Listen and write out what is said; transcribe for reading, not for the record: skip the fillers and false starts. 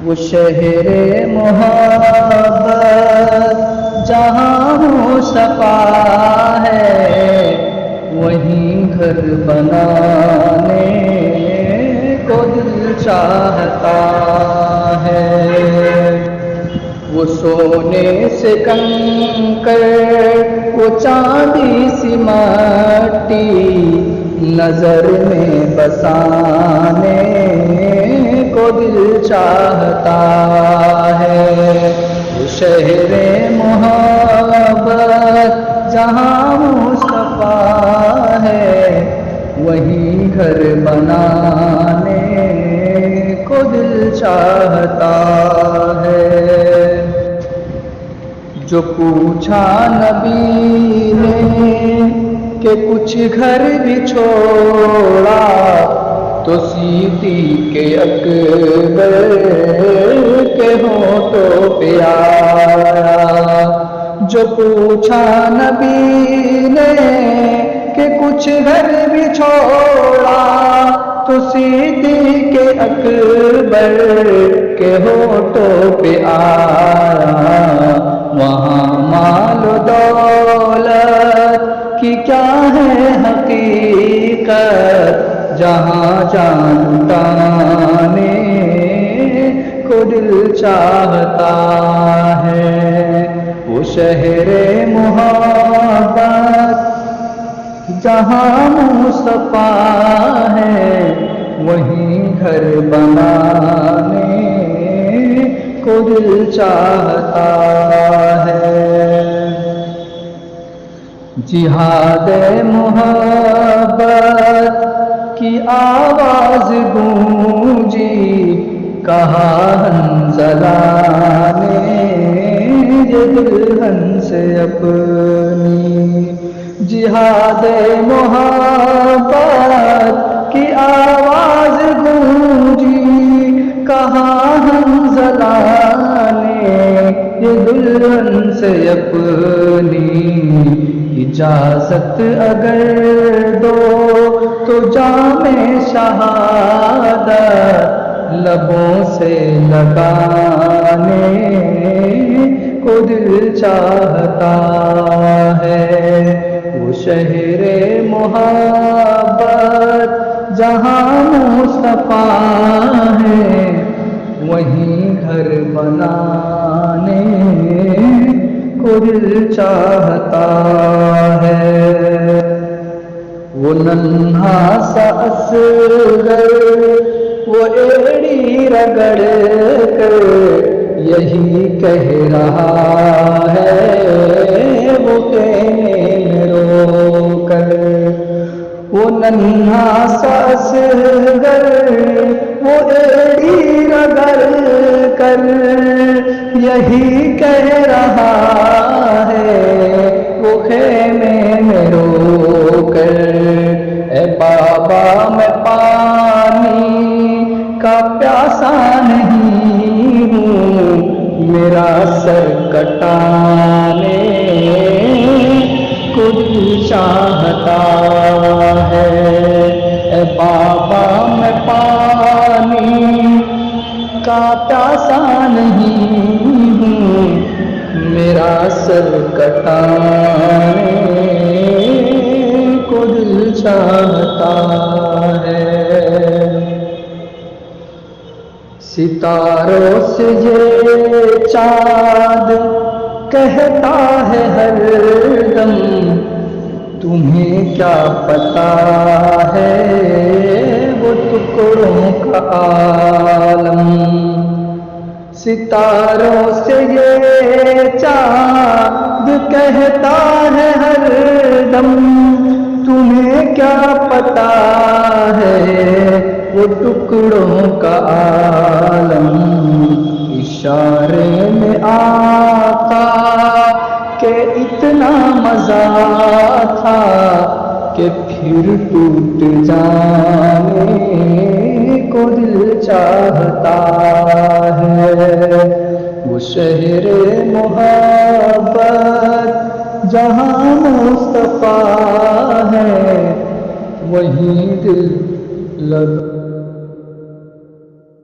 وہ شہر محبت جہاں مصطفیٰ ہے، وہیں گھر بنانے کو دل چاہتا ہے۔ وہ سونے سے کنکر، وہ چاندی سی مٹی، نظر میں بسانے کو دل چاہتا ہے۔ وہ شہر محبت جہاں مصطفیٰ ہے، وہیں گھر بنانے کو دل چاہتا ہے۔ جو پوچھا نبی نے کہ کچھ گھر بھی چھوڑا، تو صدیق اکبر کے ہونٹوں پہ آیا۔ جو پوچھا نبی نے کہ کچھ گھر بھی چھوڑا، تو صدیق اکبر کے ہونٹوں پہ آیا۔ وہاں مال و دولت کی کیا ہے حقیقت، جہاں جان لٹانے کو دل چاہتا ہے۔ وہ شہر محبت جہاں مصطفیٰ ہے، وہیں گھر بنانے کو دل چاہتا ہے۔ جہاد محبت کی آواز گونجی، کہا حنظلہ نے یہ دلہن سے اپنی۔ جہاد محبت کی آواز گونجی، کہا حنظلہ نے یہ دلہن سے اپنی۔ اجازت اگر دو تو جام شہادت لبوں سے لگانے کو دل چاہتا ہے۔ وہ شہر محبت جہاں مصطفیٰ ہے، وہیں گھر بنانے کو دل چاہتا ہے۔ وہ ننھا سا اصغر، وہ ایڑی رگڑ کر یہی کہہ رہا ہے، وہ کہنے میں رو کر۔ وہ ننھا سا اصغر، وہ ایڑی رگڑ کر یہی کہہ رہا ہے، وہ خیمے میں رو کر۔ اے بابا میں پانی کا پیاسا نہیں ہوں، میرا سر کٹانے کو دل چاہتا ہے۔ اے بابا میں پانی کا پیاسا نہیں ہوں، میرا سر کٹانے کو دل چاہتا ہے۔ ستاروں سے یہ چاند کہتا ہے ہر دم، تمہیں کیا پتا ہے وہ ٹکڑوں کا عالم۔ ستاروں سے یہ چاند کہتا ہے ہر دم، تمہیں کیا پتا ہے وہ ٹکڑوں کا عالم۔ اشارے میں آقا کہ اتنا مزہ تھا کہ پھر ٹوٹ جانے کو دل چاہتا ہے۔ وہ شہر محبت جہاں مصطفیٰ ہے، وہیں دل لگا